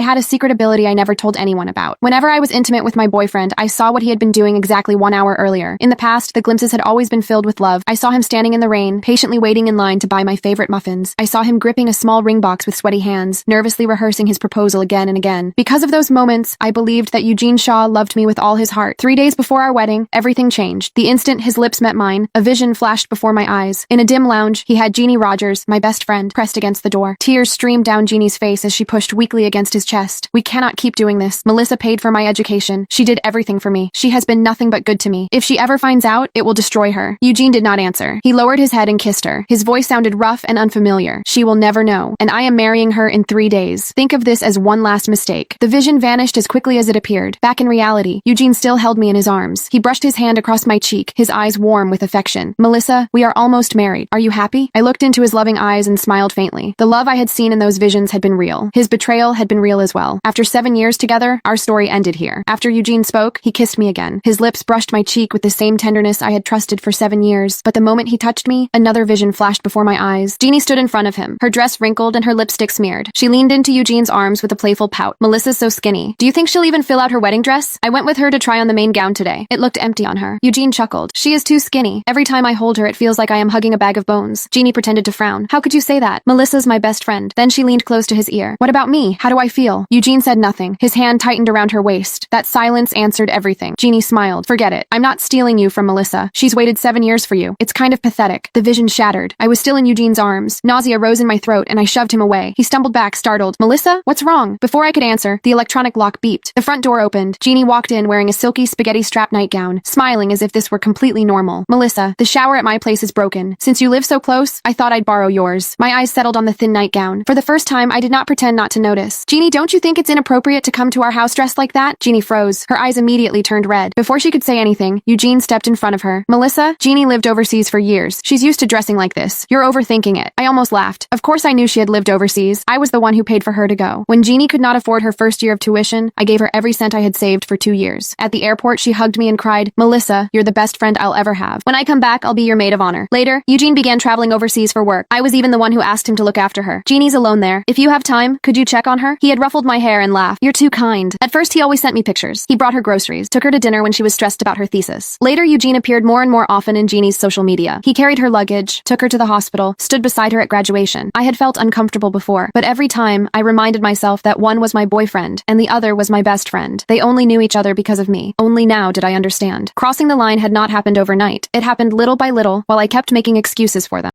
had a secret ability I never told anyone about. Whenever I was intimate with my boyfriend, I saw what he had been doing exactly 1 hour earlier. In the past, the glimpses had always been filled with love. I saw him standing in the rain, patiently waiting in line to buy my favorite muffins. I saw him gripping a small ring box with sweaty hands, nervously rehearsing his proposal again and again. Because of those moments, I believed that Eugene Shaw loved me with all his heart. 3 days before our wedding, everything changed. The instant his lips met mine, a vision flashed before my eyes. In a dim lounge, he had Jeannie Rogers, my best friend, pressed against the door. Tears streamed down Jeannie's face as she pushed weakly against his chest. We cannot keep doing this. Melissa paid for my education. She did everything for me. She has been nothing but good to me. If she ever finds out, it will destroy her. Eugene did not answer. He lowered his head and kissed her. His voice sounded rough and unfamiliar. She will never know. And I am marrying her in 3 days. Think of this as one last mistake. The vision vanished as quickly as it appeared. Back in reality, Eugene still held me in his arms. He brushed his hand across my cheek, his eyes warm with affection. Melissa, we are almost married. Are you happy? I looked into his loving eyes and smiled faintly. The love I had seen in those visions had been real. His betrayal had been real as well. After 7 years together, our story ended here. After Eugene spoke, he kissed me again. His lips brushed my cheek with the same tenderness I had trusted for 7 years. But the moment he touched me, another vision flashed before my eyes. Jeannie stood in front of him, her dress wrinkled and her lipstick smeared. She leaned into Eugene's arms with a playful pout. Melissa's so skinny. Do you think she'll even fill out her wedding dress? I went with her to try on the main gown today. It looked empty on her. Eugene chuckled. She is too skinny. Every time I hold her, it feels like I am hugging a bag of bones. Jeannie pretended to frown. How could you say that? Melissa's my best friend. Then she leaned close to his ear. What about me? How do I feel? Eugene said nothing. His hand tightened around her waist. That silence answered everything. Jeannie smiled. Forget it. I'm not stealing you from Melissa. She's waited 7 years for you. It's kind of pathetic. The vision shattered. I was still in Eugene's arms. Nausea rose in my throat and I shoved him away. He stumbled back, startled. Melissa? What's wrong? Before I could answer, the electronic lock beeped. The front door opened. Jeannie walked in wearing a silky spaghetti strap nightgown, smiling as if this were completely normal. Melissa, the shower at my place is broken. Since you live so close, I thought I'd borrow yours. My eyes settled on the thin nightgown. For the first time, I did not pretend not to notice. Jeannie, don't you think it's inappropriate to come to our house dressed like that? Jeannie froze. Her eyes immediately turned red. Before she could say anything, Eugene stepped in front of her. Melissa, Jeannie lived overseas for years. She's used to dressing like this. You're overthinking it. I almost laughed. Of course I knew she had lived overseas. I was the one who paid for her to go. When Jeannie could not afford her first year of tuition, I gave her every cent I had saved for 2 years. At the airport, she hugged me and cried, Melissa, you're the best friend I'll ever have. When I come back, I'll be your maid of honor. Later, Eugene began traveling overseas for work. I was even the one who asked him to look after her. Jeannie's alone there. If you have time, could you check on her? He had ruffled my hair and laughed. You're too kind. At first, he always sent me pictures. He brought her groceries, took her to dinner when she was stressed about her thesis. Later, Eugene appeared more and more often in Jeannie's social media. He carried her luggage, took her to the hospital, stood beside her at graduation. I had felt uncomfortable before, but every time, I reminded myself that one was my boyfriend and the other was my best friend. They only knew each other because of me. Only now did I understand. Crossing the line had not happened overnight. It happened little by little while I kept making excuses for them.